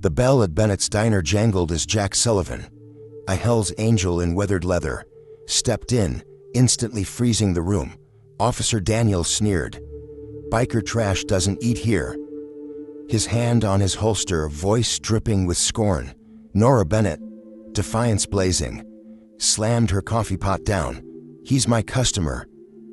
The bell at Bennett's diner jangled as Jack Sullivan, a Hell's Angel in weathered leather, stepped in, instantly freezing the room. Officer Daniels sneered. "Biker trash doesn't eat here." His hand on his holster, voice dripping with scorn. Nora Bennett, defiance blazing, slammed her coffee pot down. "He's my customer,"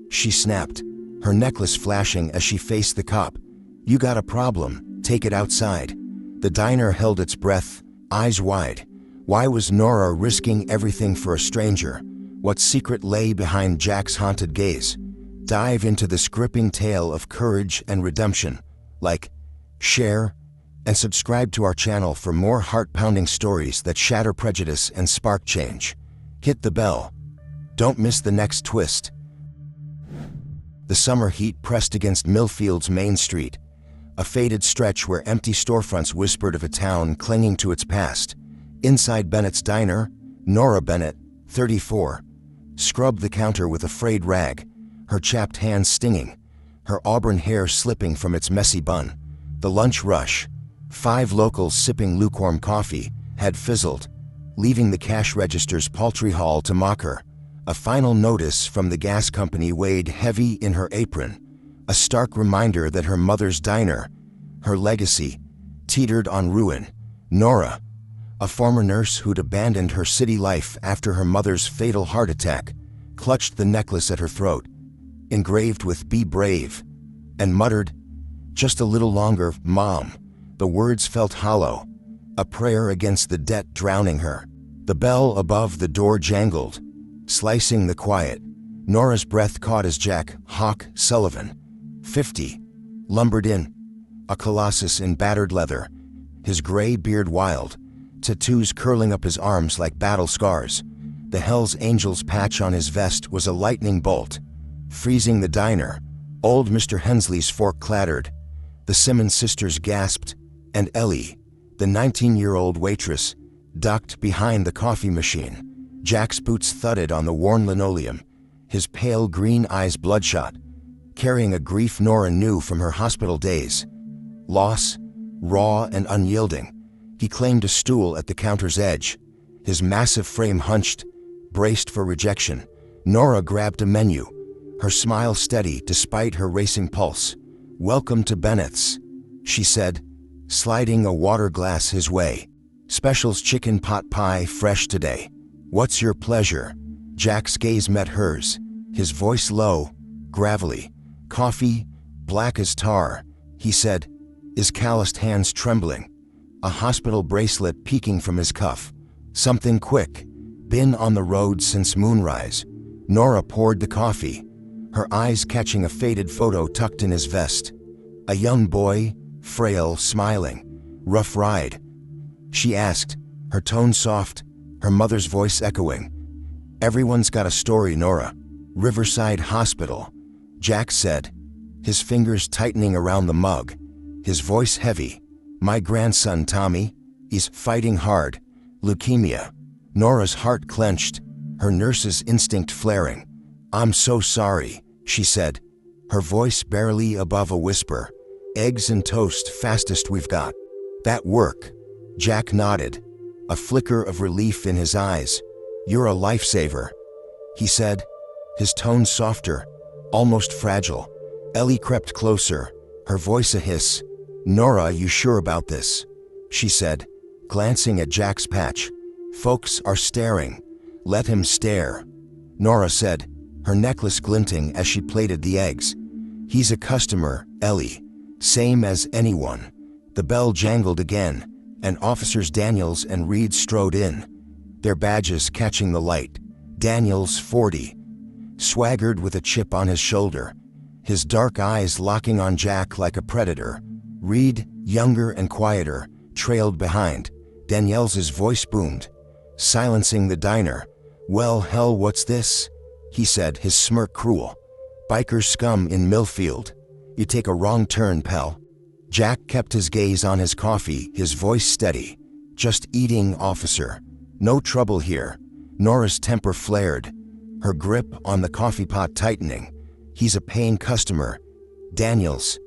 she snapped, her necklace flashing as she faced the cop. "You got a problem, take it outside." The diner held its breath, eyes wide. Why was Nora risking everything for a stranger? What secret lay behind Jack's haunted gaze? Dive into this gripping tale of courage and redemption. Like, share, and subscribe to our channel for more heart-pounding stories that shatter prejudice and spark change. Hit the bell. Don't miss the next twist. The summer heat pressed against Milfield's main street, a faded stretch where empty storefronts whispered of a town clinging to its past. Inside Bennett's diner, Nora Bennett, 34, scrubbed the counter with a frayed rag, her chapped hands stinging, her auburn hair slipping from its messy bun. The lunch rush, 5 locals sipping lukewarm coffee, had fizzled, leaving the cash register's paltry haul to mock her. A final notice from the gas company weighed heavy in her apron, a stark reminder that her mother's diner, her legacy, teetered on ruin. Nora, a former nurse who'd abandoned her city life after her mother's fatal heart attack, clutched the necklace at her throat, engraved with "Be brave," and muttered, "Just a little longer, Mom." The words felt hollow, a prayer against the debt drowning her. The bell above the door jangled, slicing the quiet. Nora's breath caught as Jack Sullivan, 50, lumbered in, a colossus in battered leather, his gray beard wild, tattoos curling up his arms like battle scars. The Hell's Angels patch on his vest was a lightning bolt, freezing the diner. Old Mr. Hensley's fork clattered. The Simmons sisters gasped, and Ellie, the 19-year-old waitress, ducked behind the coffee machine. Jack's boots thudded on the worn linoleum, his pale green eyes bloodshot, carrying a grief Nora knew from her hospital days. Loss, raw and unyielding. He claimed a stool at the counter's edge, his massive frame hunched, braced for rejection. Nora grabbed a menu, her smile steady despite her racing pulse. "Welcome to Bennett's," she said, sliding a water glass his way. "Specials chicken pot pie fresh today." "What's your pleasure?" Jack's gaze met hers, his voice low, gravelly. "Coffee, black as tar," he said, his calloused hands trembling, a hospital bracelet peeking from his cuff. "Something quick. Been on the road since moonrise." Nora poured the coffee, her eyes catching a faded photo tucked in his vest. A young boy, frail, smiling. "Rough ride?" she asked, her tone soft, her mother's voice echoing. "Everyone's got a story, Nora." "Riverside Hospital," Jack said, his fingers tightening around the mug, his voice heavy. "My grandson Tommy, he's fighting hard. Leukemia." Nora's heart clenched, her nurse's instinct flaring. "I'm so sorry," she said, her voice barely above a whisper. "Eggs and toast, fastest we've got." "That work?" Jack nodded, a flicker of relief in his eyes. "You're a lifesaver," he said, his tone softer, almost fragile. Ellie crept closer, her voice a hiss. "Nora, you sure about this?" she said, glancing at Jack's patch. "Folks are staring. Let him stare," Nora said, her necklace glinting as she plated the eggs. "He's a customer, Ellie. Same as anyone." The bell jangled again, and Officers Daniels and Reed strode in, their badges catching the light. Daniels, 40, swaggered with a chip on his shoulder, his dark eyes locking on Jack like a predator. Reed, younger and quieter, trailed behind. Daniels' voice boomed, silencing the diner. "Well, hell, what's this?" he said, his smirk cruel. "Biker scum in Milfield. You take a wrong turn, pal." Jack kept his gaze on his coffee, his voice steady. "Just eating, officer. No trouble here." Nora's temper flared, her grip on the coffee pot tightening. "He's a paying customer, Daniels,"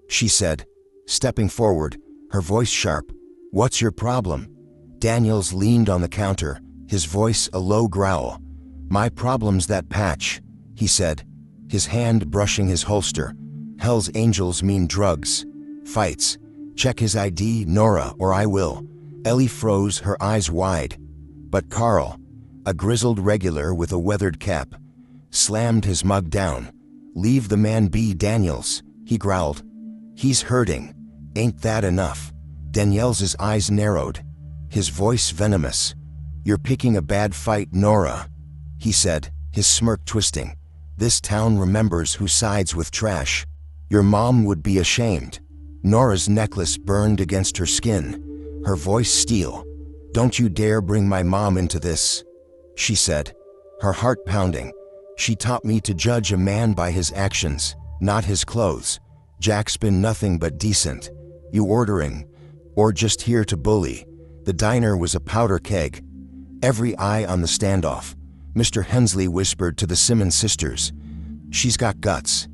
she said, stepping forward, her voice sharp. "What's your problem?" Daniels leaned on the counter, his voice a low growl. "My problem's that patch," he said, his hand brushing his holster. "Hell's Angels mean drugs. Fights. Check his ID, Nora, or I will." Ellie froze, her eyes wide. But Carl, a grizzled regular with a weathered cap, slammed his mug down. "Leave the man be, Daniels," he growled. "He's hurting. Ain't that enough?" Daniels' eyes narrowed, his voice venomous. "You're picking a bad fight, Nora," he said, his smirk twisting. "This town remembers who sides with trash. Your mom would be ashamed." Nora's necklace burned against her skin, her voice steel. "Don't you dare bring my mom into this," she said, her heart pounding. "She taught me to judge a man by his actions, not his clothes. Jack's been nothing but decent. You ordering, or just here to bully?" The diner was a powder keg. Every eye on the standoff. Mr. Hensley whispered to the Simmons sisters, "She's got guts,"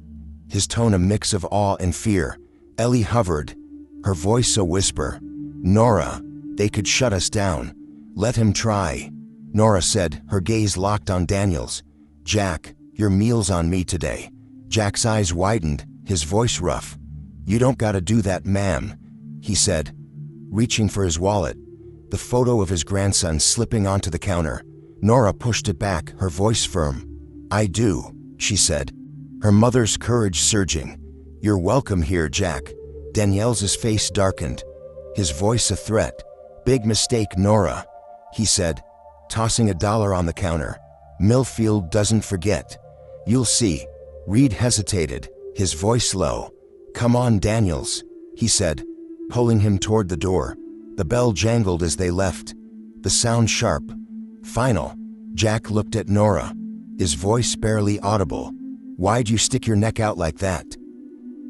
his tone a mix of awe and fear. Ellie hovered, her voice a whisper. "Nora, they could shut us down. Let him try," Nora said, her gaze locked on Daniels. "Jack, your meal's on me today." Jack's eyes widened, his voice rough. "You don't gotta do that, ma'am," he said, reaching for his wallet, the photo of his grandson slipping onto the counter. Nora pushed it back, her voice firm. "I do," she said, her mother's courage surging. "You're welcome here, Jack." Danielle's face darkened, his voice a threat. "Big mistake, Nora," he said, tossing $1 on the counter. "Milfield doesn't forget. You'll see." Reed hesitated, his voice low. "Come on, Daniels," he said, pulling him toward the door. The bell jangled as they left, the sound sharp. Final. Jack looked at Nora, his voice barely audible. "Why'd you stick your neck out like that?"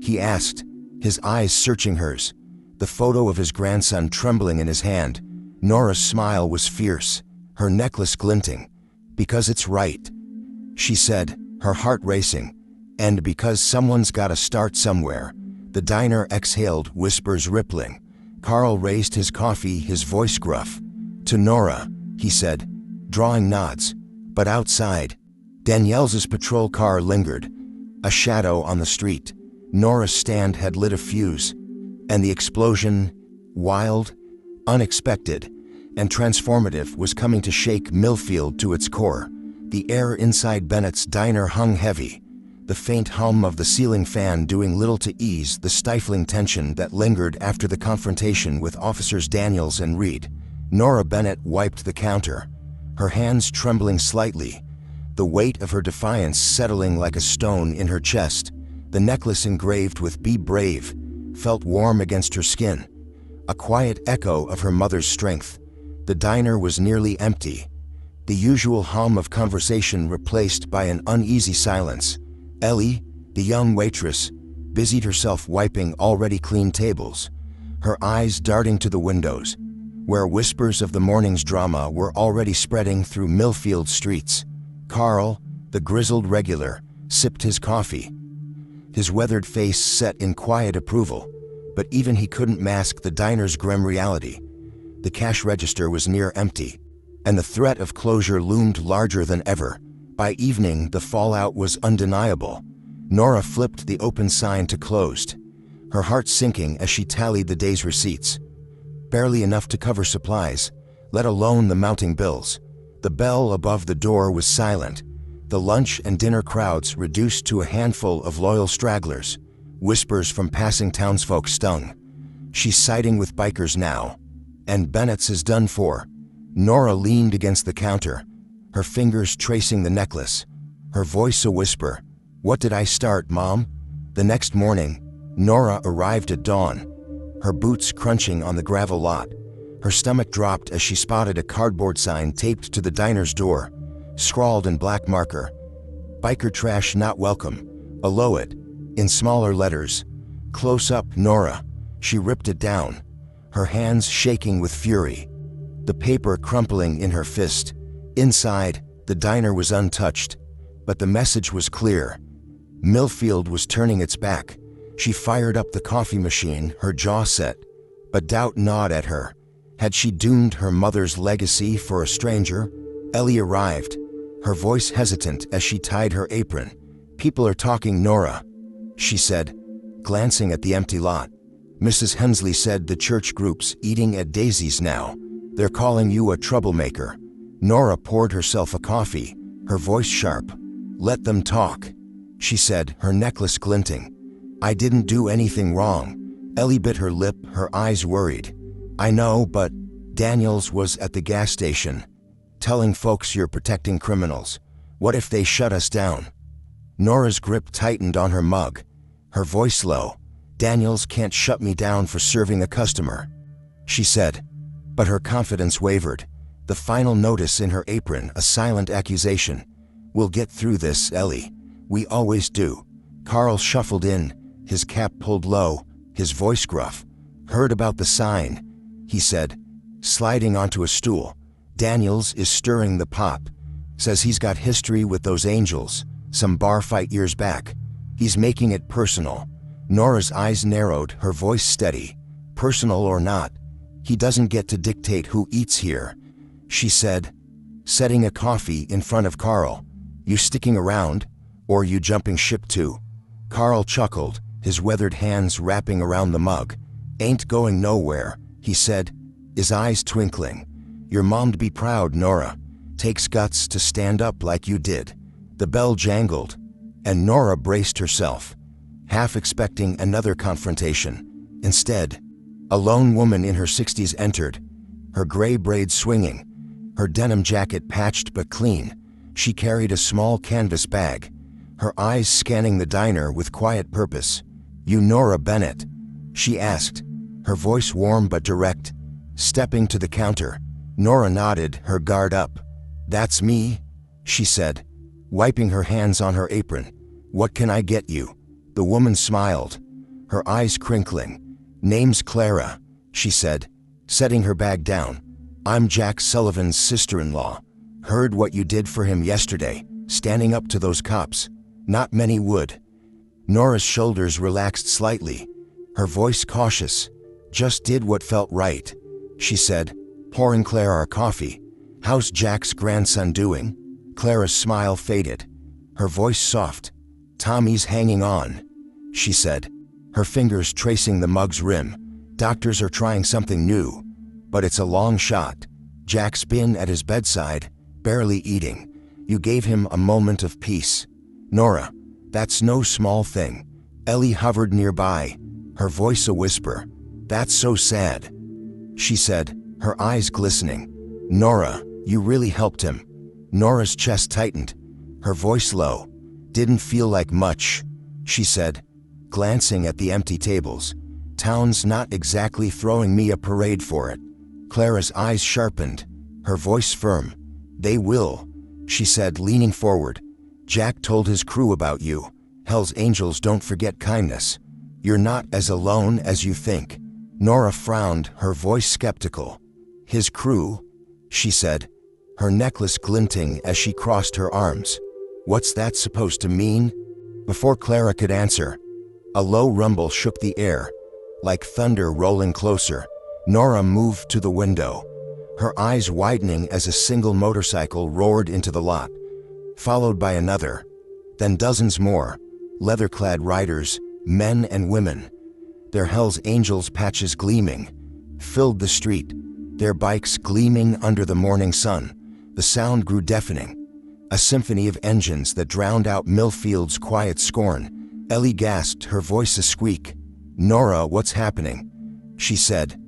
he asked, his eyes searching hers, the photo of his grandson trembling in his hand. Nora's smile was fierce, her necklace glinting. "Because it's right," she said, her heart racing. "And because someone's gotta start somewhere." The diner exhaled, whispers rippling. Carl raised his coffee, his voice gruff. "To Nora," he said, drawing nods. But outside, Danielle's patrol car lingered, a shadow on the street. Nora's stand had lit a fuse, and the explosion, wild, unexpected, and transformative, was coming to shake Milfield to its core. The air inside Bennett's diner hung heavy, the faint hum of the ceiling fan doing little to ease the stifling tension that lingered after the confrontation with Officers Daniels and Reed. Nora Bennett wiped the counter, her hands trembling slightly, the weight of her defiance settling like a stone in her chest. The necklace engraved with "Be Brave" felt warm against her skin, a quiet echo of her mother's strength. The diner was nearly empty, the usual hum of conversation replaced by an uneasy silence. Ellie, the young waitress, busied herself wiping already clean tables, her eyes darting to the windows, where whispers of the morning's drama were already spreading through Milfield streets. Carl, the grizzled regular, sipped his coffee, his weathered face set in quiet approval, but even he couldn't mask the diner's grim reality. The cash register was near empty, and the threat of closure loomed larger than ever. By evening, the fallout was undeniable. Nora flipped the open sign to closed, her heart sinking as she tallied the day's receipts. Barely enough to cover supplies, let alone the mounting bills. The bell above the door was silent, the lunch and dinner crowds reduced to a handful of loyal stragglers. Whispers from passing townsfolk stung. "She's siding with bikers now, and Bennett's is done for." Nora leaned against the counter, her fingers tracing the necklace, her voice a whisper. "What did I start, Mom?" The next morning, Nora arrived at dawn, her boots crunching on the gravel lot. Her stomach dropped as she spotted a cardboard sign taped to the diner's door, scrawled in black marker, "Biker trash not welcome," below it, in smaller letters, "Close up, Nora." She ripped it down, her hands shaking with fury, the paper crumpling in her fist. Inside, the diner was untouched, but the message was clear. Milfield was turning its back. She fired up the coffee machine, her jaw set, but doubt gnawed at her. Had she doomed her mother's legacy for a stranger? Ellie arrived, her voice hesitant as she tied her apron. "People are talking, Nora," she said, glancing at the empty lot. "Mrs. Hensley said the church group's eating at Daisy's now. They're calling you a troublemaker." Nora poured herself a coffee, her voice sharp. "Let them talk," she said, her necklace glinting. "I didn't do anything wrong." Ellie bit her lip, her eyes worried. "I know, but Daniels was at the gas station, telling folks you're protecting criminals. What if they shut us down?" Nora's grip tightened on her mug, her voice low. "Daniels can't shut me down for serving a customer," she said, but her confidence wavered. The final notice in her apron, a silent accusation. "We'll get through this, Ellie. We always do." Carl shuffled in, his cap pulled low, his voice gruff. "Heard about the sign," he said, sliding onto a stool. "Daniels is stirring the pot. Says he's got history with those angels, some bar fight years back. He's making it personal." Nora's eyes narrowed, her voice steady. "Personal or not, he doesn't get to dictate who eats here," she said, setting a coffee in front of Carl. "You sticking around, or you jumping ship too?" Carl chuckled, his weathered hands wrapping around the mug. "Ain't going nowhere," he said, his eyes twinkling. "Your mom'd be proud, Nora. Takes guts to stand up like you did." The bell jangled, and Nora braced herself, half expecting another confrontation. Instead, a lone woman in her 60s entered, her gray braids swinging, her denim jacket patched but clean. She carried a small canvas bag, her eyes scanning the diner with quiet purpose. "You Nora Bennett?" she asked, her voice warm but direct. Stepping to the counter, Nora nodded, her guard up. "That's me," she said, wiping her hands on her apron. "What can I get you?" The woman smiled, her eyes crinkling. "Name's Clara," she said, setting her bag down. "I'm Jack Sullivan's sister-in-law. Heard what you did for him yesterday, standing up to those cops. Not many would." Nora's shoulders relaxed slightly, her voice cautious. "Just did what felt right," she said, pouring Clara a coffee. "How's Jack's grandson doing?" Clara's smile faded, her voice soft. "Tommy's hanging on," she said, her fingers tracing the mug's rim. "Doctors are trying something new, but it's a long shot. Jack's been at his bedside, barely eating. You gave him a moment of peace. Nora, that's no small thing." Ellie hovered nearby, her voice a whisper. "That's so sad," she said, her eyes glistening. "Nora, you really helped him." Nora's chest tightened, her voice low. "Didn't feel like much," she said, glancing at the empty tables. "Town's not exactly throwing me a parade for it." Clara's eyes sharpened, her voice firm. "They will," she said, leaning forward. "Jack told his crew about you. Hell's Angels don't forget kindness. You're not as alone as you think." Nora frowned, her voice skeptical. "His crew?" she said, her necklace glinting as she crossed her arms. "What's that supposed to mean?" Before Clara could answer, a low rumble shook the air, like thunder rolling closer. Nora moved to the window, her eyes widening as a single motorcycle roared into the lot, followed by another, then dozens more, leather-clad riders, men and women. Their Hell's Angels patches gleaming, filled the street, their bikes gleaming under the morning sun. The sound grew deafening, a symphony of engines that drowned out Milfield's quiet scorn. Ellie gasped, her voice a squeak. "Nora, what's happening?" she said,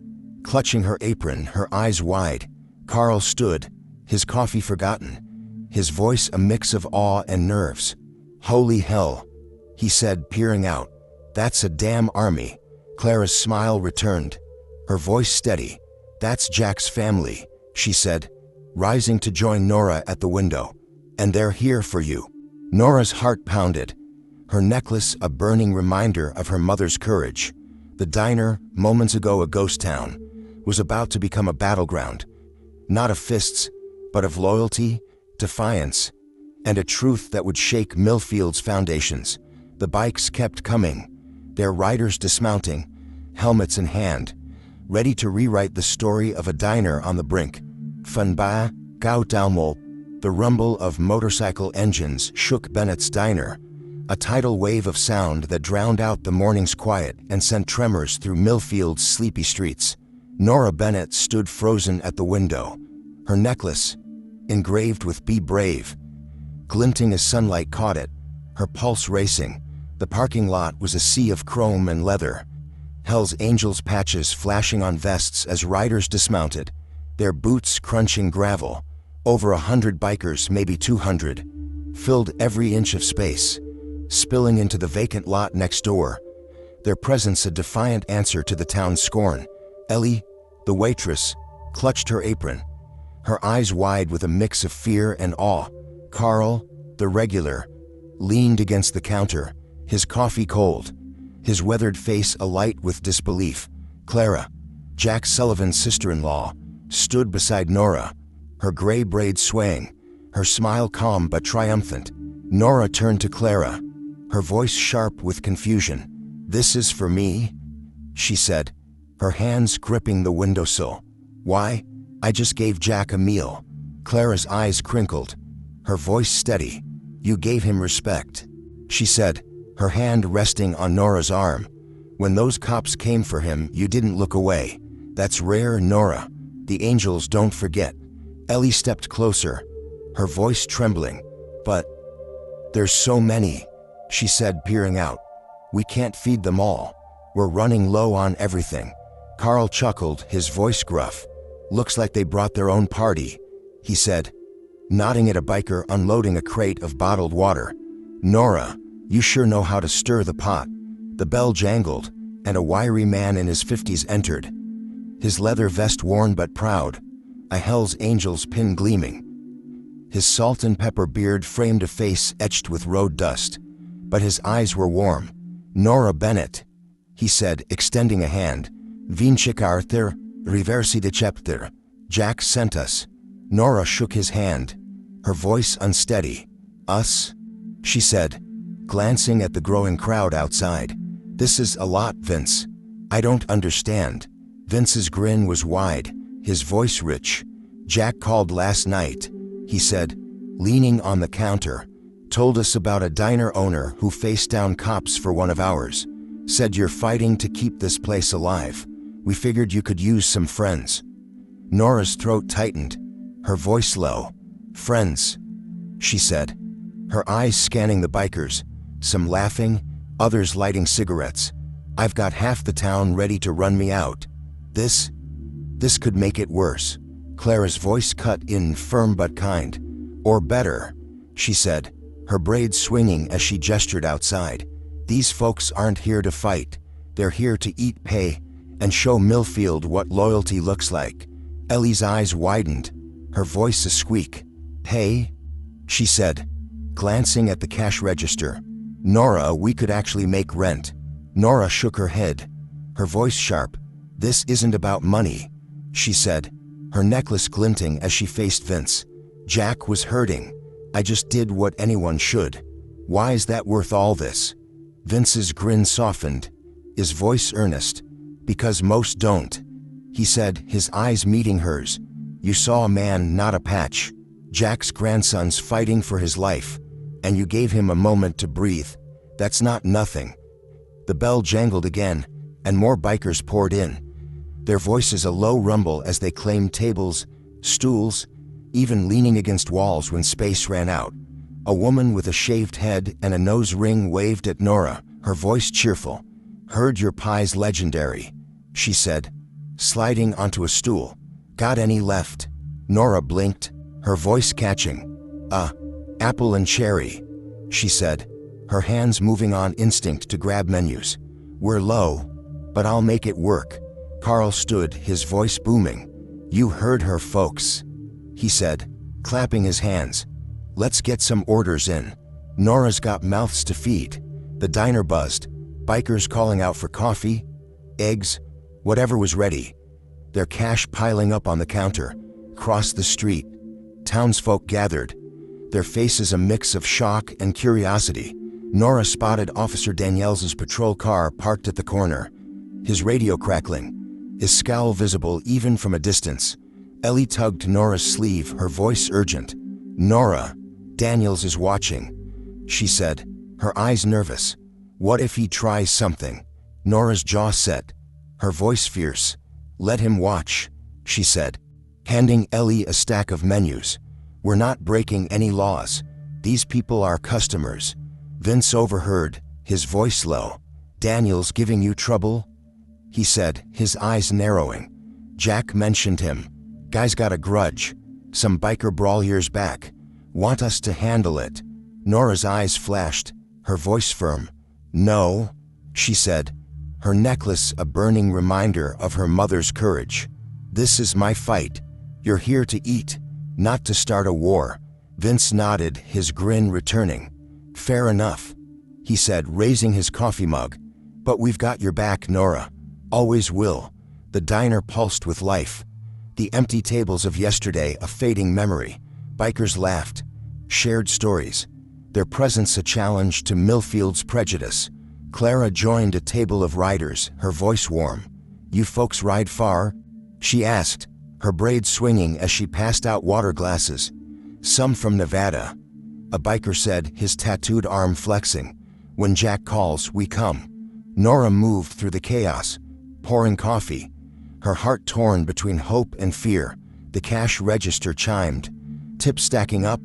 clutching her apron, her eyes wide. Carl stood, his coffee forgotten, his voice a mix of awe and nerves. "Holy hell," he said, peering out. "That's a damn army." Clara's smile returned, her voice steady. "That's Jack's family," she said, rising to join Nora at the window. "And they're here for you." Nora's heart pounded, her necklace a burning reminder of her mother's courage. The diner, moments ago a ghost town, was about to become a battleground, not of fists, but of loyalty, defiance, and a truth that would shake Milfield's foundations. The bikes kept coming, their riders dismounting, helmets in hand, ready to rewrite the story of a diner on the brink. Van ba, gauw dalmol. The rumble of motorcycle engines shook Bennett's diner, a tidal wave of sound that drowned out the morning's quiet and sent tremors through Milfield's sleepy streets. Nora Bennett stood frozen at the window, her necklace, engraved with "Be Brave," glinting as sunlight caught it, her pulse racing. The parking lot was a sea of chrome and leather, Hell's Angels patches flashing on vests as riders dismounted, their boots crunching gravel. Over 100 bikers, maybe 200, filled every inch of space, spilling into the vacant lot next door, their presence a defiant answer to the town's scorn. Ellie, the waitress, clutched her apron, her eyes wide with a mix of fear and awe. Carl, the regular, leaned against the counter, his coffee cold, his weathered face alight with disbelief. Clara, Jack Sullivan's sister-in-law, stood beside Nora, her gray braids swaying, her smile calm but triumphant. Nora turned to Clara, her voice sharp with confusion. "This is for me?" she said, her hands gripping the windowsill. "Why? I just gave Jack a meal." Clara's eyes crinkled, her voice steady. "You gave him respect," she said, her hand resting on Nora's arm. "When those cops came for him, you didn't look away. That's rare, Nora. The angels don't forget." Ellie stepped closer, her voice trembling. "But there's so many," she said, peering out. "We can't feed them all. We're running low on everything." Carl chuckled, his voice gruff. "Looks like they brought their own party," he said, nodding at a biker unloading a crate of bottled water. "Nora, you sure know how to stir the pot." The bell jangled, and a wiry man in his 50s entered, his leather vest worn but proud, a Hell's Angels pin gleaming. His salt and pepper beard framed a face etched with road dust, but his eyes were warm. "Nora Bennett," he said, extending a hand. "Vinchik Arthur, reversi de chapter. Jack sent us." Nora shook his hand, her voice unsteady. "Us?" she said, glancing at the growing crowd outside. "This is a lot, Vince. I don't understand." Vince's grin was wide, his voice rich. "Jack called last night," he said, leaning on the counter. "Told us about a diner owner who faced down cops for one of ours. Said you're fighting to keep this place alive. We figured you could use some friends." Nora's throat tightened, her voice low. "Friends," she said, her eyes scanning the bikers, some laughing, others lighting cigarettes. "I've got half the town ready to run me out. This could make it worse." Clara's voice cut in, firm but kind. "Or better," she said, her braids swinging as she gestured outside. "These folks aren't here to fight. They're here to eat, pay, and show Milfield what loyalty looks like." Ellie's eyes widened, her voice a squeak. "Pay?" she said, glancing at the cash register. "Nora, we could actually make rent." Nora shook her head, her voice sharp. "This isn't about money," she said, her necklace glinting as she faced Vince. "Jack was hurting. I just did what anyone should. Why is that worth all this?" Vince's grin softened, his voice earnest. "Because most don't," he said, his eyes meeting hers. "You saw a man, not a patch. Jack's grandson's fighting for his life, and you gave him a moment to breathe. That's not nothing." The bell jangled again, and more bikers poured in, their voices a low rumble as they claimed tables, stools, even leaning against walls when space ran out. A woman with a shaved head and a nose ring waved at Nora, her voice cheerful. "Heard your pie's legendary," she said, sliding onto a stool. "Got any left?" Nora blinked, her voice catching. Apple and cherry," she said, her hands moving on instinct to grab menus. "We're low, but I'll make it work." Carl stood, his voice booming. "You heard her, folks," he said, clapping his hands. "Let's get some orders in. Nora's got mouths to feed." The diner buzzed, bikers calling out for coffee, eggs, whatever was ready, their cash piling up on the counter. Across the street, townsfolk gathered, their faces a mix of shock and curiosity. Nora spotted Officer Daniel's patrol car parked at the corner, his radio crackling. his scowl visible even from a distance. Ellie tugged Nora's sleeve, her voice urgent. "Nora, Daniels is watching," she said, her eyes nervous. "What if he tries something?" Nora's jaw set, her voice fierce. "Let him watch," she said, handing Ellie a stack of menus. "We're not breaking any laws. These people are customers." Vince overheard, his voice low. "Daniels giving you trouble?" he said, his eyes narrowing. "Jack mentioned him. Guy's got a grudge. Some biker brawl years back. Want us to handle it." Nora's eyes flashed, her voice firm. "No," she said, her necklace a burning reminder of her mother's courage. "This is my fight. You're here to eat, not to start a war." Vince nodded, his grin returning. "Fair enough," he said, raising his coffee mug. "But we've got your back, Nora. Always will." The diner pulsed with life. The empty tables of yesterday a fading memory. Bikers laughed, shared stories, their presence a challenge to Milfield's prejudice. Clara joined a table of riders, her voice warm. "You folks ride far?" she asked, her braids swinging as she passed out water glasses. "Some from Nevada," a biker said, his tattooed arm flexing. "When Jack calls, we come." Nora moved through the chaos, pouring coffee, her heart torn between hope and fear. The cash register chimed, tips stacking up,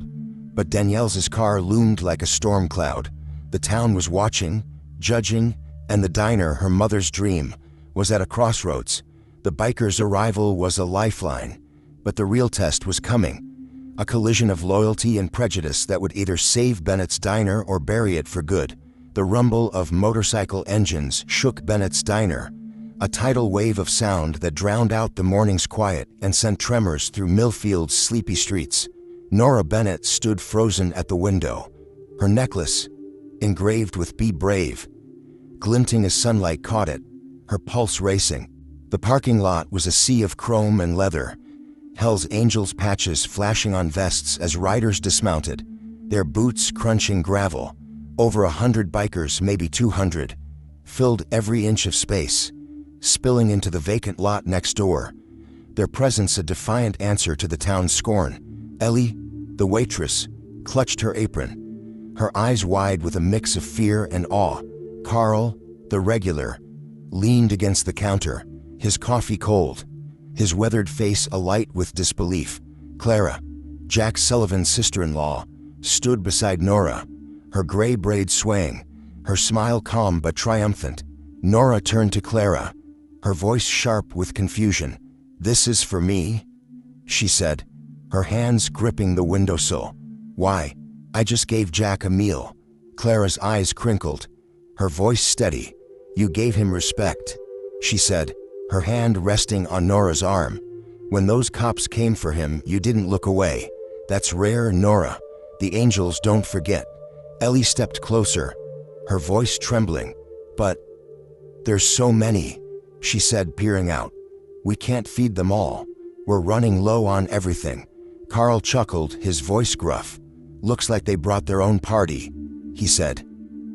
but Danielle's car loomed like a storm cloud. The town was watching, judging, and the diner, her mother's dream, was at a crossroads. The biker's arrival was a lifeline, but the real test was coming. A collision of loyalty and prejudice that would either save Bennett's diner or bury it for good. The rumble of motorcycle engines shook Bennett's diner, a tidal wave of sound that drowned out the morning's quiet and sent tremors through Milfield's sleepy streets. Nora Bennett stood frozen at the window, her necklace, engraved with "Be Brave," glinting as sunlight caught it, her pulse racing. The parking lot was a sea of chrome and leather, Hell's Angels patches flashing on vests as riders dismounted, their boots crunching gravel. Over 100 bikers, maybe 200, filled every inch of space, spilling into the vacant lot next door, their presence a defiant answer to the town's scorn. Ellie, the waitress, clutched her apron, her eyes wide with a mix of fear and awe. Carl, the regular, leaned against the counter, his coffee cold, his weathered face alight with disbelief. Clara, Jack Sullivan's sister-in-law, stood beside Nora, her gray braids swaying, her smile calm but triumphant. Nora turned to Clara, her voice sharp with confusion. "This is for me?" she said, her hands gripping the windowsill. "Why? I just gave Jack a meal." Clara's eyes crinkled, her voice steady. "You gave him respect," she said, her hand resting on Nora's arm. "When those cops came for him, you didn't look away. That's rare, Nora. The angels don't forget." Ellie stepped closer, her voice trembling. "But there's so many," she said, peering out. "We can't feed them all. We're running low on everything." Carl chuckled, his voice gruff. "Looks like they brought their own party," he said,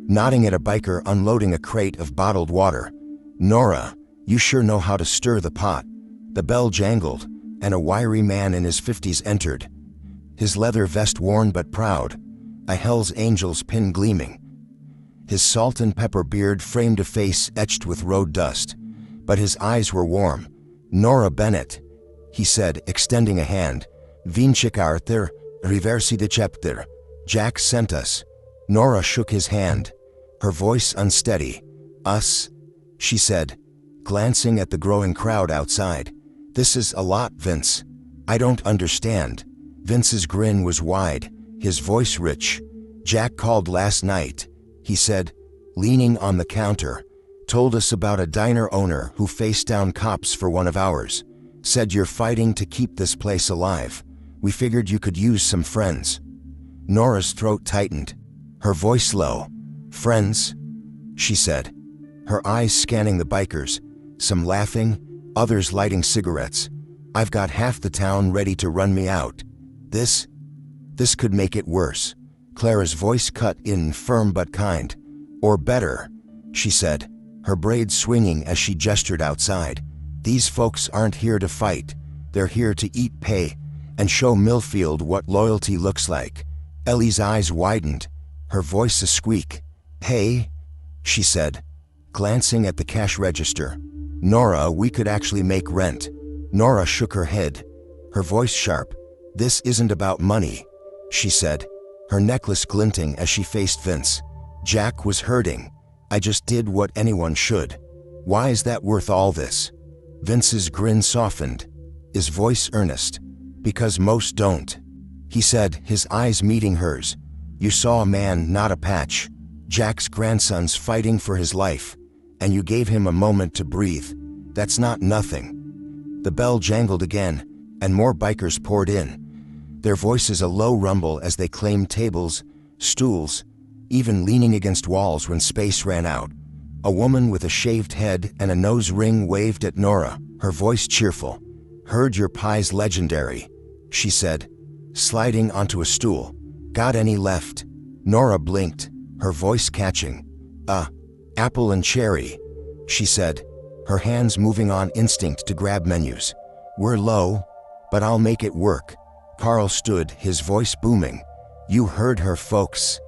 nodding at a biker unloading a crate of bottled water. "Nora, you sure know how to stir the pot." The bell jangled, and a wiry man in his 50s entered, his leather vest worn but proud, a Hell's Angels pin gleaming. His salt and pepper beard framed a face etched with road dust, but his eyes were warm. "Nora Bennett," he said, extending a hand. "Vinchik Arthur, Riversi de Chepter. Jack sent us." Nora shook his hand, her voice unsteady. "Us?" she said, glancing at the growing crowd outside. "This is a lot, Vince. I don't understand." Vince's grin was wide, his voice rich. "Jack called last night," he said, leaning on the counter. "Told us about a diner owner who faced down cops for one of ours. Said you're fighting to keep this place alive. We figured you could use some friends." Nora's throat tightened, her voice low. "Friends?" she said, her eyes scanning the bikers, some laughing, others lighting cigarettes. "I've got half the town ready to run me out. This could make it worse." Clara's voice cut in, firm but kind. "Or better," she said, her braids swinging as she gestured outside. These folks aren't here to fight. They're here to eat pay and show Milfield what loyalty looks like. Ellie's eyes widened, her voice a squeak. "Hey," she said, glancing at the cash register. "Nora, we could actually make rent." Nora shook her head, her voice sharp. "This isn't about money," she said, her necklace glinting as she faced Vince. "Jack was hurting. I just did what anyone should. Why is that worth all this?" Vince's grin softened, his voice earnest. "Because most don't," he said, his eyes meeting hers. "You saw a man, not a patch. Jack's grandson's fighting for his life, and you gave him a moment to breathe. That's not nothing." The bell jangled again, and more bikers poured in, their voices a low rumble as they claimed tables, stools, even leaning against walls when space ran out. A woman with a shaved head and a nose ring waved at Nora, her voice cheerful. "Heard your pie's legendary," she said, sliding onto a stool. "Got any left?" Nora blinked, her voice catching. Apple and cherry," she said, her hands moving on instinct to grab menus. "We're low, but I'll make it work." Carl stood, his voice booming. "You heard her, folks,"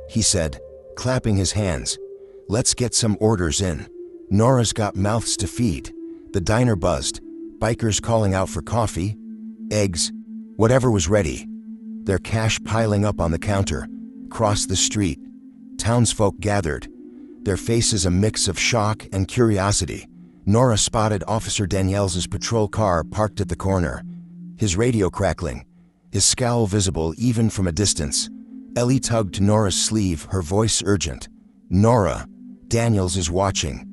he said, clapping his hands. "Let's get some orders in. Nora's got mouths to feed." The diner buzzed, bikers calling out for coffee, eggs, whatever was ready, their cash piling up on the counter. Across the street, townsfolk gathered, their faces a mix of shock and curiosity. Nora spotted Officer Danielle's patrol car parked at the corner, his radio crackling, his scowl visible even from a distance. Ellie tugged Nora's sleeve, her voice urgent. "Nora, Daniels is watching,"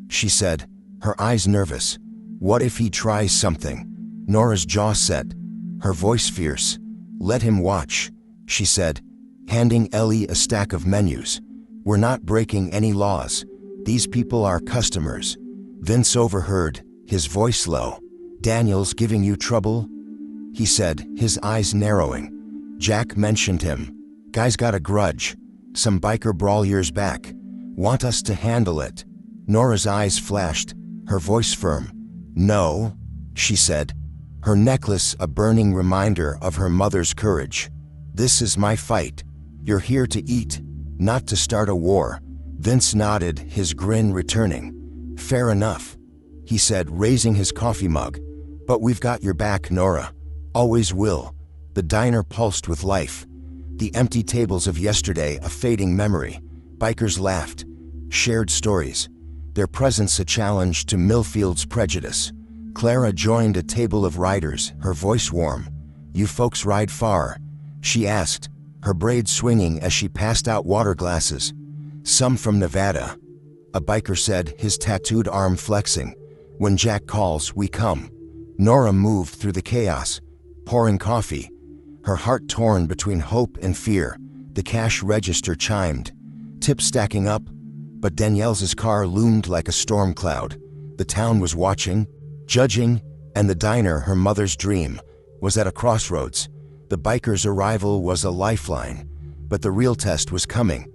she said, her eyes nervous. "What if he tries something?" Nora's jaw set, her voice fierce. "Let him watch," she said, handing Ellie a stack of menus. "We're not breaking any laws. These people are customers." Vince overheard, his voice low. "Daniel's giving you trouble?" he said, his eyes narrowing. "Jack mentioned him. Guy's got a grudge. Some biker brawl years back. Want us to handle it." Nora's eyes flashed, her voice firm. "No," she said, her necklace a burning reminder of her mother's courage. "This is my fight. You're here to eat, not to start a war." Vince nodded, his grin returning. "Fair enough," he said, raising his coffee mug. "But we've got your back, Nora. Always will." The diner pulsed with life, the empty tables of yesterday a fading memory. Bikers laughed, shared stories, their presence a challenge to Milfield's prejudice. Clara joined a table of riders, her voice warm. "You folks ride far?" she asked, her braids swinging as she passed out water glasses. "Some from Nevada," a biker said, his tattooed arm flexing. "When Jack calls, we come." Nora moved through the chaos, pouring coffee, her heart torn between hope and fear. The cash register chimed, tips stacking up, but Danielle's car loomed like a storm cloud. The town was watching, judging, and the diner, her mother's dream, was at a crossroads. The biker's arrival was a lifeline, but the real test was coming.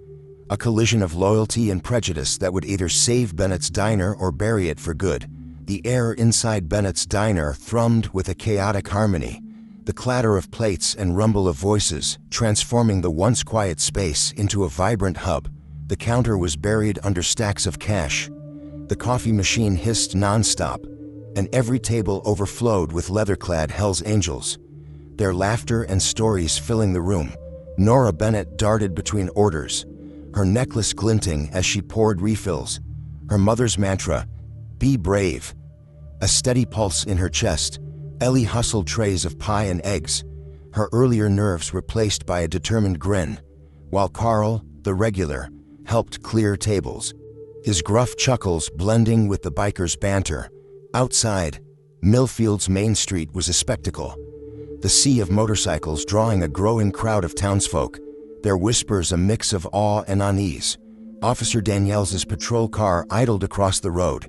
A collision of loyalty and prejudice that would either save Bennett's diner or bury it for good. The air inside Bennett's diner thrummed with a chaotic harmony, the clatter of plates and rumble of voices transforming the once quiet space into a vibrant hub. The counter was buried under stacks of cash. The coffee machine hissed nonstop, and every table overflowed with leather-clad Hell's Angels, their laughter and stories filling the room. Nora Bennett darted between orders, her necklace glinting as she poured refills. Her mother's mantra, "Be brave," a steady pulse in her chest. Ellie hustled trays of pie and eggs, her earlier nerves replaced by a determined grin, while Carl, the regular, helped clear tables, his gruff chuckles blending with the bikers' banter. Outside, Milfield's main street was a spectacle, the sea of motorcycles drawing a growing crowd of townsfolk, their whispers a mix of awe and unease. Officer Danielle's patrol car idled across the road,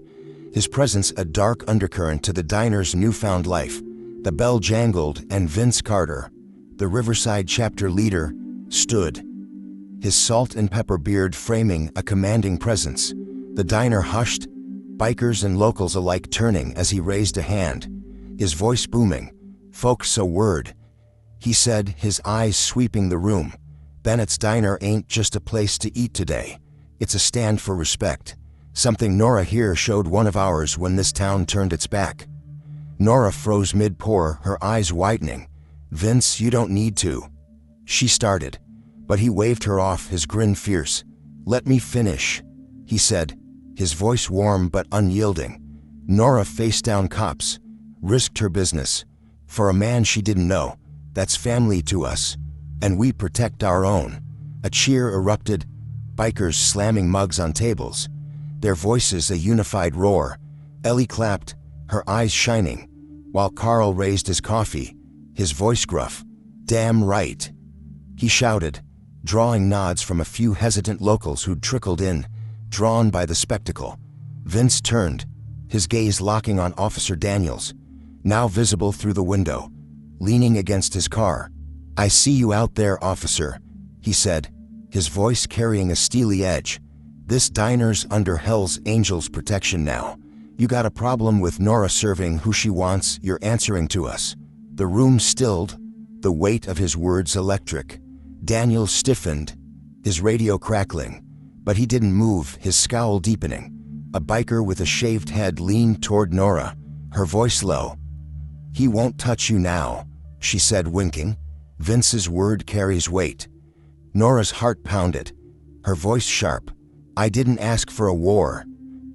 his presence a dark undercurrent to the diner's newfound life. The bell jangled and Vince Carter, the Riverside chapter leader, stood, his salt and pepper beard framing a commanding presence. The diner hushed, bikers and locals alike turning as he raised a hand, his voice booming. "Folks, a word," he said, his eyes sweeping the room. "Bennett's Diner ain't just a place to eat today. It's a stand for respect. Something Nora here showed one of ours when this town turned its back." Nora froze mid-pour, her eyes widening. "Vince, you don't need to," she started, but he waved her off, his grin fierce. "Let me finish," he said, his voice warm but unyielding. Nora faced down cops, risked her business. For a man she didn't know, that's family to us, and we protect our own. A cheer erupted, bikers slamming mugs on tables, their voices a unified roar. Ellie clapped, her eyes shining, while Carl raised his coffee, his voice gruff. "Damn right," he shouted, drawing nods from a few hesitant locals who'd trickled in, drawn by the spectacle. Vince turned, his gaze locking on Officer Daniels, now visible through the window, leaning against his car. "I see you out there, officer," he said, his voice carrying a steely edge. "This diner's under Hell's Angels protection now. You got a problem with Nora serving who she wants, you're answering to us." The room stilled, the weight of his words electric. Daniel stiffened, his radio crackling, but he didn't move, his scowl deepening. A biker with a shaved head leaned toward Nora, her voice low. "He won't touch you now," she said, winking. Vince's word carries weight. Nora's heart pounded, her voice sharp. "I didn't ask for a war,"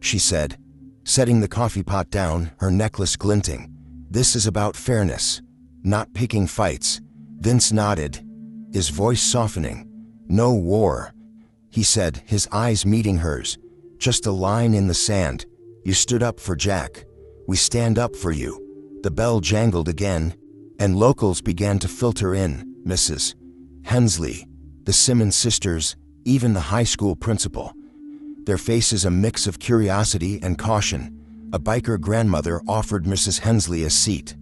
she said, setting the coffee pot down, her necklace glinting. "This is about fairness, not picking fights." Vince nodded, his voice softening. "No war," he said, his eyes meeting hers. "Just a line in the sand. You stood up for Jack. We stand up for you." The bell jangled again, and locals began to filter in. Mrs. Hensley, the Simmons sisters, even the high school principal. Their faces a mix of curiosity and caution. A biker grandmother offered Mrs. Hensley a seat,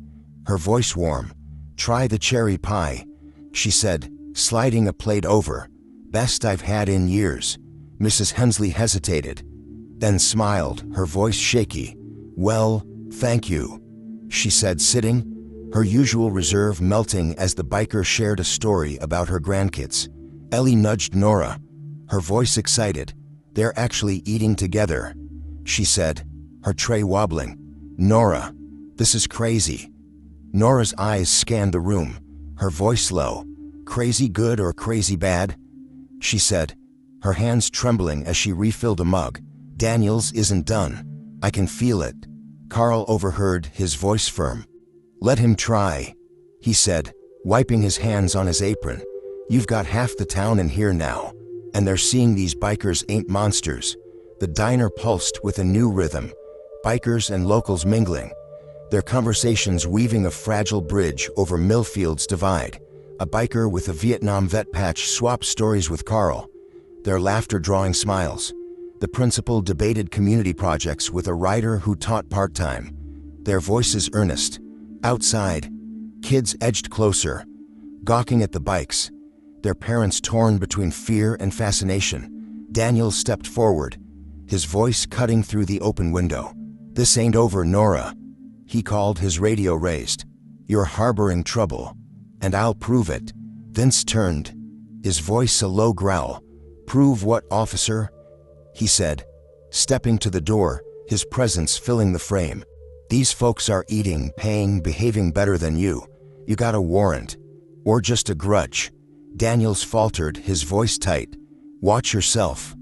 her voice warm. "Try the cherry pie," she said, sliding a plate over. "Best I've had in years." Mrs. Hensley hesitated, then smiled, her voice shaky. "Well, thank you," she said, sitting, her usual reserve melting as the biker shared a story about her grandkids. Ellie nudged Nora, her voice excited. "They're actually eating together," she said, her tray wobbling. "Nora, this is crazy." Nora's eyes scanned the room, her voice low. "Crazy good or crazy bad?" she said, her hands trembling as she refilled a mug. "Daniels isn't done. I can feel it." Carl overheard, his voice firm. "Let him try," he said, wiping his hands on his apron. "You've got half the town in here now, and they're seeing these bikers ain't monsters." The diner pulsed with a new rhythm, bikers and locals mingling, their conversations weaving a fragile bridge over Milfield's divide. A biker with a Vietnam vet patch swapped stories with Carl, their laughter drawing smiles. The principal debated community projects with a writer who taught part-time, their voices earnest. Outside, kids edged closer, gawking at the bikes, their parents torn between fear and fascination. Daniel stepped forward, his voice cutting through the open window. "This ain't over, Nora," he called, his radio raised. "You're harboring trouble, and I'll prove it." Vince turned, his voice a low growl. "Prove what, officer?" he said, stepping to the door, his presence filling the frame. "These folks are eating, paying, behaving better than you. You got a warrant, or just a grudge?" Daniels faltered, his voice tight. "Watch yourself,"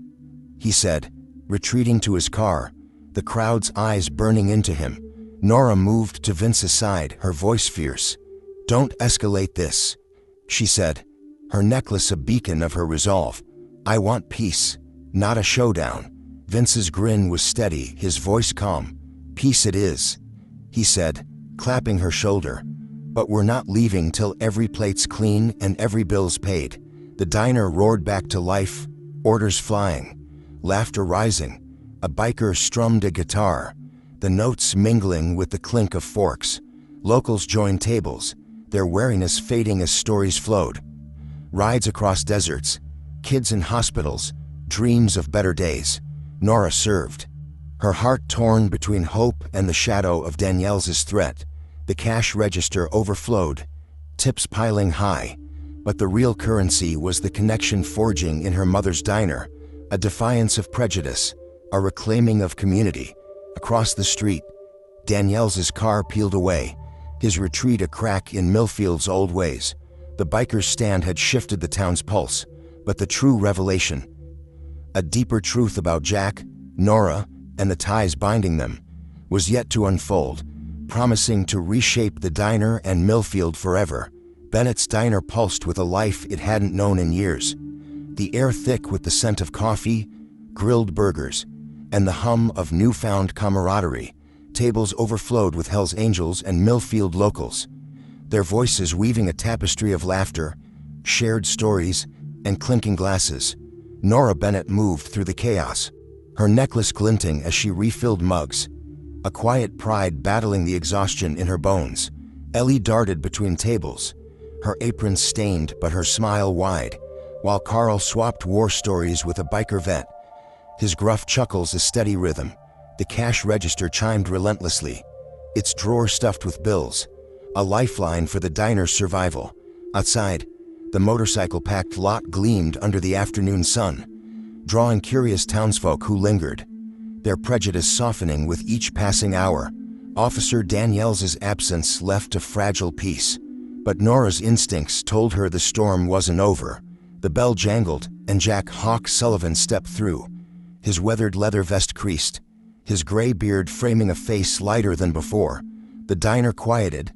he said, retreating to his car, the crowd's eyes burning into him. Nora moved to Vince's side, her voice fierce. "Don't escalate this," she said, her necklace a beacon of her resolve. "I want peace, not a showdown." Vince's grin was steady, his voice calm. "Peace it is," he said, clapping her shoulder. "But we're not leaving till every plate's clean and every bill's paid." The diner roared back to life, orders flying, laughter rising. A biker strummed a guitar, the notes mingling with the clink of forks. Locals joined tables, their wariness fading as stories flowed. Rides across deserts, kids in hospitals, dreams of better days. Nora served, Her heart torn between hope and the shadow of Danielle's threat. The cash register overflowed, tips piling high, but the real currency was the connection forging in her mother's diner, a defiance of prejudice, a reclaiming of community. Across the street, Danielle's car peeled away, his retreat a crack in Milfield's old ways. The biker's stand had shifted the town's pulse, but the true revelation, a deeper truth about Jack, Nora, and the ties binding them, was yet to unfold, promising to reshape the diner and Milfield forever. Bennett's diner pulsed with a life it hadn't known in years, the air thick with the scent of coffee, grilled burgers, and the hum of newfound camaraderie. Tables overflowed with Hell's Angels and Milfield locals, their voices weaving a tapestry of laughter, shared stories, and clinking glasses. Nora Bennett moved through the chaos, her necklace glinting as she refilled mugs, a quiet pride battling the exhaustion in her bones. Ellie darted between tables, her apron stained but her smile wide, while Carl swapped war stories with a biker vet, his gruff chuckles a steady rhythm. The cash register chimed relentlessly, its drawer stuffed with bills, a lifeline for the diner's survival. Outside, the motorcycle-packed lot gleamed under the afternoon sun, drawing curious townsfolk who lingered, their prejudice softening with each passing hour. Officer Danielle's absence left a fragile peace, but Nora's instincts told her the storm wasn't over. The bell jangled, and Jack Sullivan stepped through, his weathered leather vest creased, his gray beard framing a face lighter than before. The diner quieted,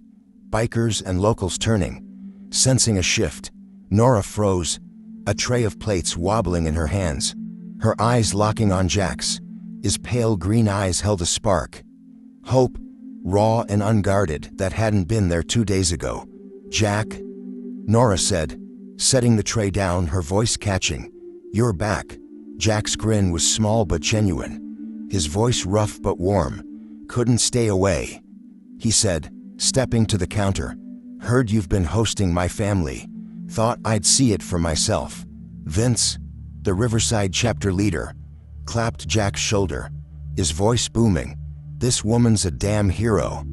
bikers and locals turning, sensing a shift. Nora froze, a tray of plates wobbling in her hands, her eyes locking on Jack's. His pale green eyes held a spark, hope, raw and unguarded, that hadn't been there 2 days ago. "Jack," Nora said, setting the tray down, her voice catching. "You're back." Jack's grin was small but genuine, his voice rough but warm. "Couldn't stay away," he said, stepping to the counter. "Heard you've been hosting my family. Thought I'd see it for myself." Vince, the Riverside chapter leader, clapped Jack's shoulder, his voice booming. "This woman's a damn hero,"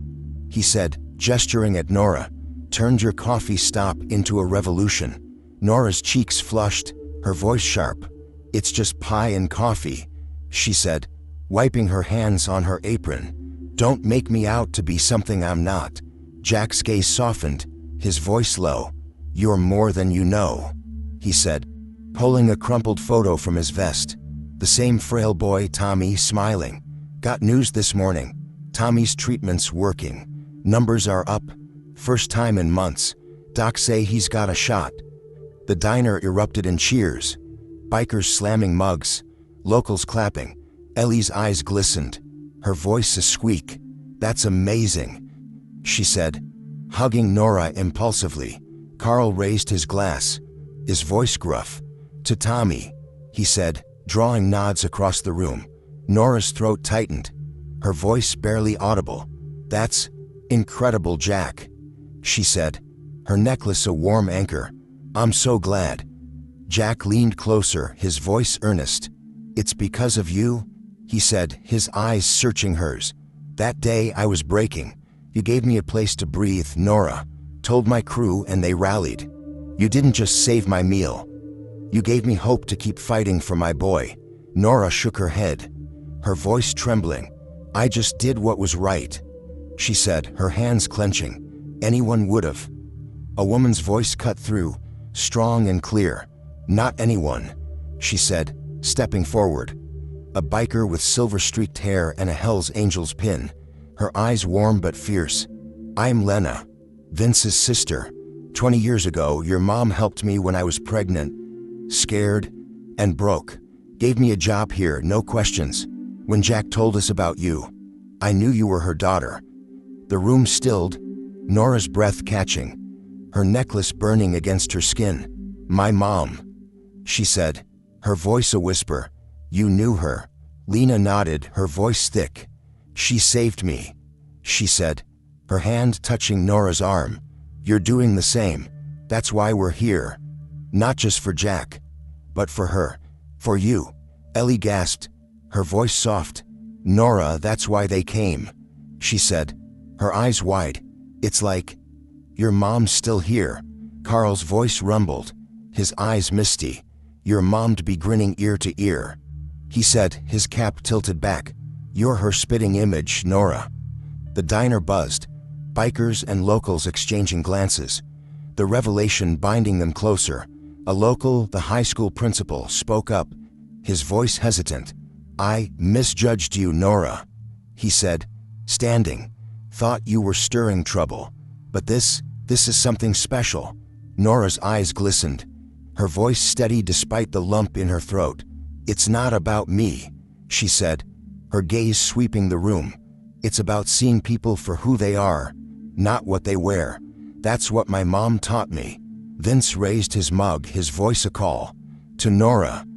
he said, gesturing at Nora. "Turned your coffee stop into a revolution." Nora's cheeks flushed, her voice sharp. "It's just pie and coffee," she said, wiping her hands on her apron. "Don't make me out to be something I'm not." Jack's gaze softened, his voice low. "You're more than you know," he said, pulling a crumpled photo from his vest. The same frail boy, Tommy, smiling. "Got news this morning. Tommy's treatment's working. Numbers are up. First time in months. Docs say he's got a shot." The diner erupted in cheers, bikers slamming mugs, locals clapping. Ellie's eyes glistened, her voice a squeak. "That's amazing," she said, hugging Nora impulsively. Carl raised his glass, his voice gruff. "To Tommy," he said, drawing nods across the room. Nora's throat tightened, her voice barely audible. "That's incredible, Jack," she said, her necklace a warm anchor. "I'm so glad." Jack leaned closer, his voice earnest. "It's because of you," he said, his eyes searching hers. "That day I was breaking, you gave me a place to breathe, Nora. Told my crew and they rallied. You didn't just save my meal. You gave me hope to keep fighting for my boy." Nora shook her head, her voice trembling. "I just did what was right," she said, her hands clenching. "Anyone would've." A woman's voice cut through, strong and clear. "Not anyone," she said, stepping forward. A biker with silver-streaked hair and a Hell's Angels pin, her eyes warm but fierce. "I'm Lena, Vince's sister. 20 years ago, your mom helped me when I was pregnant, scared, and broke. Gave me a job here, no questions. When Jack told us about you, I knew you were her daughter." The room stilled, Nora's breath catching, her necklace burning against her skin. "My mom," she said, her voice a whisper. "You knew her." Lena nodded, her voice thick. "She saved me," she said, her hand touching Nora's arm. "You're doing the same. That's why we're here. Not just for Jack, but for her. For you." Ellie gasped, her voice soft. "Nora, that's why they came," she said, her eyes wide. "It's like, your mom's still here." Carl's voice rumbled, his eyes misty. "Your mom'd be grinning ear to ear," he said, his cap tilted back. "You're her spitting image, Nora." The diner buzzed, bikers and locals exchanging glances, the revelation binding them closer. A local, the high school principal, spoke up, his voice hesitant. "I misjudged you, Nora," he said, standing. "Thought you were stirring trouble. But this is something special." Nora's eyes glistened, her voice steady despite the lump in her throat. "It's not about me," she said, her gaze sweeping the room. "It's about seeing people for who they are, not what they wear. That's what my mom taught me." Vince raised his mug, his voice a call. "To Nora,"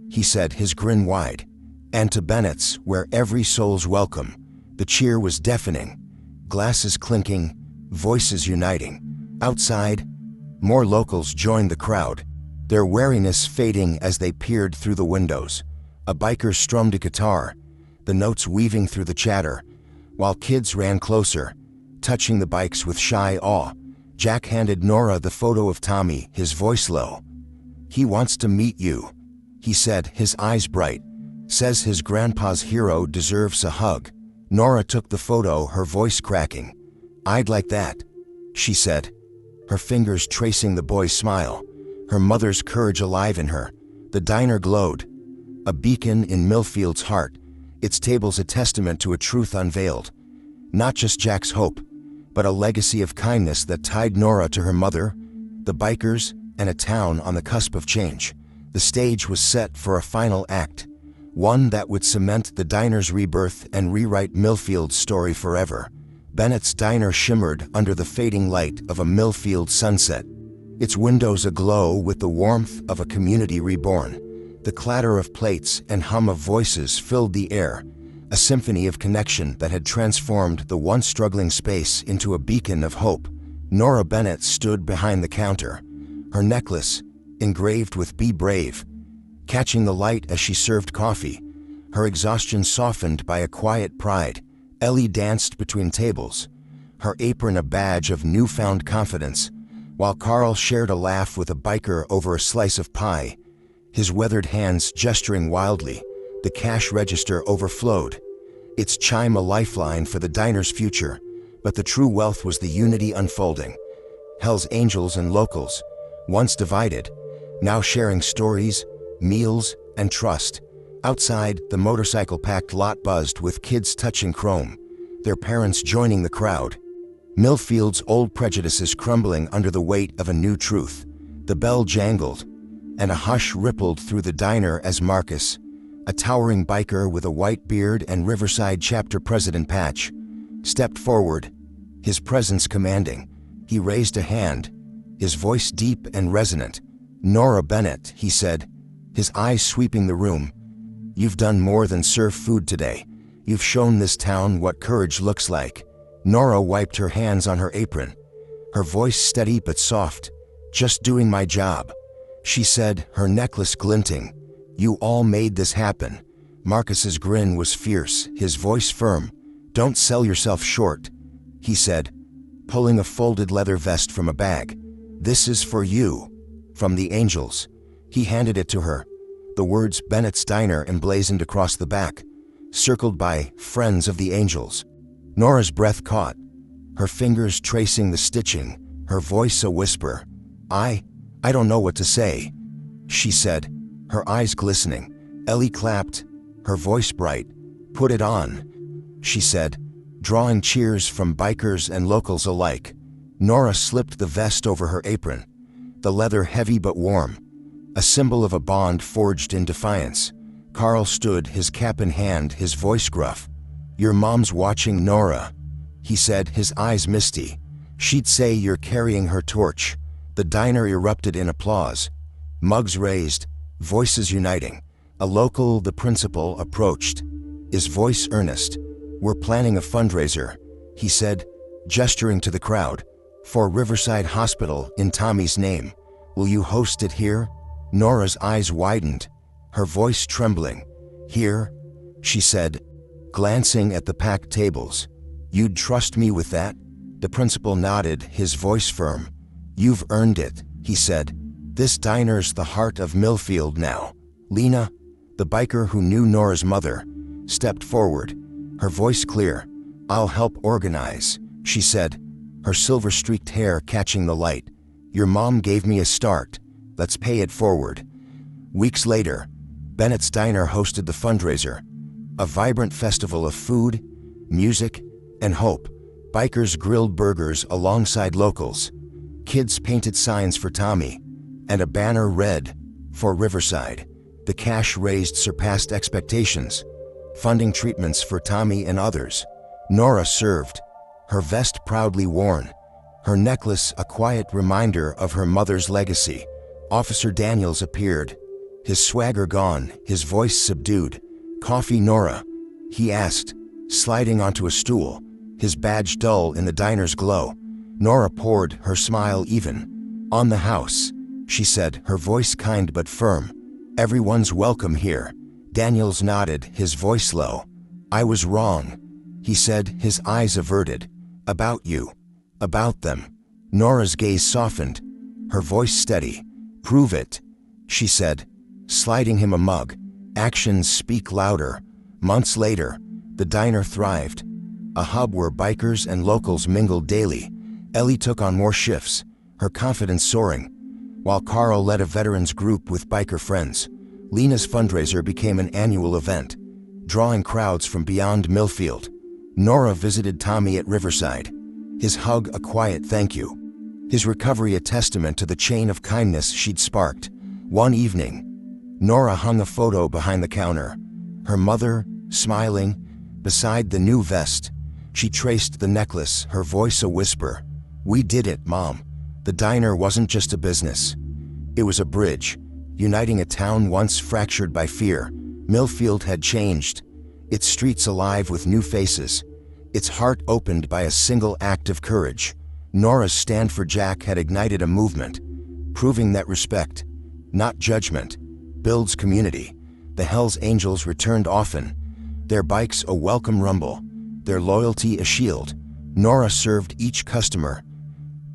he said, his grin wide. "And to Bennett's, where every soul's welcome." The cheer was deafening, glasses clinking, voices uniting. Outside, more locals joined the crowd, their wariness fading as they peered through the windows. A biker strummed a guitar, the notes weaving through the chatter, while kids ran closer, touching the bikes with shy awe. Jack handed Nora the photo of Tommy, his voice low. "He wants to meet you," he said, his eyes bright. "Says his grandpa's hero deserves a hug." Nora took the photo, her voice cracking. "I'd like that," she said, her fingers tracing the boy's smile, her mother's courage alive in her. The diner glowed, a beacon in Milfield's heart, its tables a testament to a truth unveiled. Not just Jack's hope, but a legacy of kindness that tied Nora to her mother, the bikers, and a town on the cusp of change. The stage was set for a final act, one that would cement the diner's rebirth and rewrite Milfield's story forever. Bennett's diner shimmered under the fading light of a Milfield sunset, its windows aglow with the warmth of a community reborn. The clatter of plates and hum of voices filled the air, a symphony of connection that had transformed the once struggling space into a beacon of hope. Nora Bennett stood behind the counter, her necklace engraved with "Be Brave," catching the light as she served coffee, her exhaustion softened by a quiet pride. Ellie danced between tables, her apron a badge of newfound confidence, while Carl shared a laugh with a biker over a slice of pie, his weathered hands gesturing wildly. The cash register overflowed, its chime a lifeline for the diner's future. But the true wealth was the unity unfolding. Hell's Angels and locals, once divided, now sharing stories, meals, and trust. Outside, the motorcycle-packed lot buzzed with kids touching chrome, their parents joining the crowd. Milfield's old prejudices crumbling under the weight of a new truth. The bell jangled, and a hush rippled through the diner as Marcus, a towering biker with a white beard and Riverside chapter president patch, stepped forward, his presence commanding. He raised a hand, his voice deep and resonant. "Nora Bennett," he said, his eyes sweeping the room. "You've done more than serve food today. You've shown this town what courage looks like." Nora wiped her hands on her apron, her voice steady but soft. "Just doing my job," she said, her necklace glinting. "You all made this happen." Marcus's grin was fierce, his voice firm. "Don't sell yourself short," he said, pulling a folded leather vest from a bag. "This is for you, from the Angels." He handed it to her, the words "Bennett's Diner" emblazoned across the back, circled by "Friends of the Angels." Nora's breath caught, her fingers tracing the stitching, her voice a whisper. I don't know what to say," she said, her eyes glistening. Ellie clapped, her voice bright. "Put it on," she said, drawing cheers from bikers and locals alike. Nora slipped the vest over her apron, the leather heavy but warm, a symbol of a bond forged in defiance. Carl stood, his cap in hand, his voice gruff. "Your mom's watching, Nora," he said, his eyes misty. "She'd say you're carrying her torch." The diner erupted in applause, mugs raised, voices uniting. A local, the principal, approached, his voice earnest. "We're planning a fundraiser," he said, gesturing to the crowd, "for Riverside Hospital in Tommy's name. Will you host it here?" Nora's eyes widened, her voice trembling. "Here," she said, glancing at the packed tables. "You'd trust me with that?" The principal nodded, his voice firm. "You've earned it," he said. "This diner's the heart of Milfield now." Lena, the biker who knew Nora's mother, stepped forward, her voice clear. "I'll help organize," she said, her silver-streaked hair catching the light. "Your mom gave me a start. Let's pay it forward." Weeks later, Bennett's Diner hosted the fundraiser, a vibrant festival of food, music, and hope. Bikers grilled burgers alongside locals. Kids painted signs for Tommy, and a banner read, "For Riverside." The cash raised surpassed expectations, funding treatments for Tommy and others. Nora served, her vest proudly worn, her necklace a quiet reminder of her mother's legacy. Officer Daniels appeared, his swagger gone, his voice subdued. "Coffee, Nora?" he asked, sliding onto a stool, his badge dull in the diner's glow. Nora poured, her smile even. "On the house," she said, her voice kind but firm. "Everyone's welcome here." Daniels nodded, his voice low. "I was wrong," he said, his eyes averted. "About you. About them." Nora's gaze softened, her voice steady. "Prove it," she said, sliding him a mug. Actions speak louder. Months later, the diner thrived, a hub where bikers and locals mingled daily. Ellie took on more shifts, her confidence soaring, while Carl led a veterans group with biker friends. Lena's fundraiser became an annual event, drawing crowds from beyond Milfield. Nora visited Tommy at Riverside, his hug a quiet thank you, his recovery a testament to the chain of kindness she'd sparked. One evening, Nora hung a photo behind the counter, her mother, smiling, beside the new vest. She traced the necklace, her voice a whisper. "We did it, Mom." The diner wasn't just a business. It was a bridge, uniting a town once fractured by fear. Milfield had changed, its streets alive with new faces, its heart opened by a single act of courage. Nora's stand for Jack had ignited a movement, proving that respect, not judgment, builds community. The Hells Angels returned often, their bikes a welcome rumble, their loyalty a shield. Nora served each customer,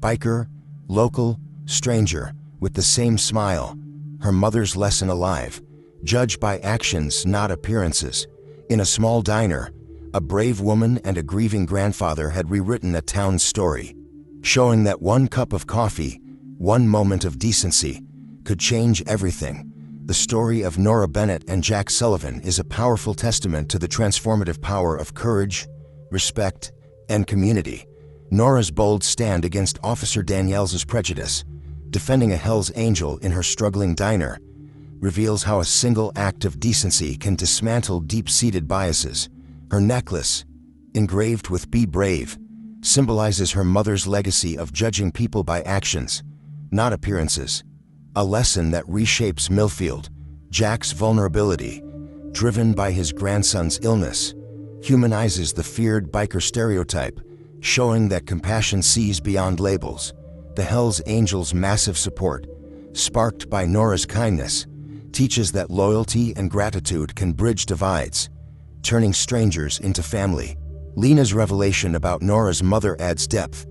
biker, local, stranger, with the same smile, her mother's lesson alive. Judge by actions, not appearances. In a small diner, a brave woman and a grieving grandfather had rewritten a town's story, showing that one cup of coffee, one moment of decency, could change everything. The story of Nora Bennett and Jack Sullivan is a powerful testament to the transformative power of courage, respect, and community. Nora's bold stand against Officer Daniels' prejudice, defending a Hell's Angel in her struggling diner, reveals how a single act of decency can dismantle deep-seated biases. Her necklace, engraved with "Be Brave," symbolizes her mother's legacy of judging people by actions, not appearances. A lesson that reshapes Milfield. Jack's vulnerability, driven by his grandson's illness, humanizes the feared biker stereotype, showing that compassion sees beyond labels. The Hells Angels' massive support, sparked by Nora's kindness, teaches that loyalty and gratitude can bridge divides, turning strangers into family. Lena's revelation about Nora's mother adds depth,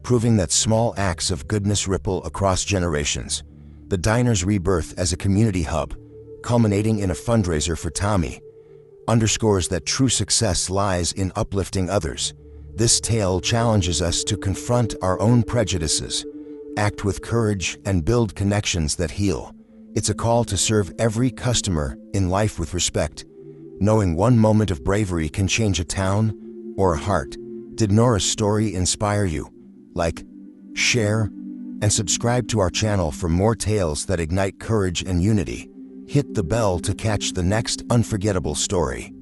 proving that small acts of goodness ripple across generations. The diner's rebirth as a community hub, culminating in a fundraiser for Tommy, underscores that true success lies in uplifting others. This tale challenges us to confront our own prejudices, act with courage, and build connections that heal. It's a call to serve every customer in life with respect, knowing one moment of bravery can change a town or a heart. Did Nora's story inspire you? Like, share, and subscribe to our channel for more tales that ignite courage and unity. Hit the bell to catch the next unforgettable story.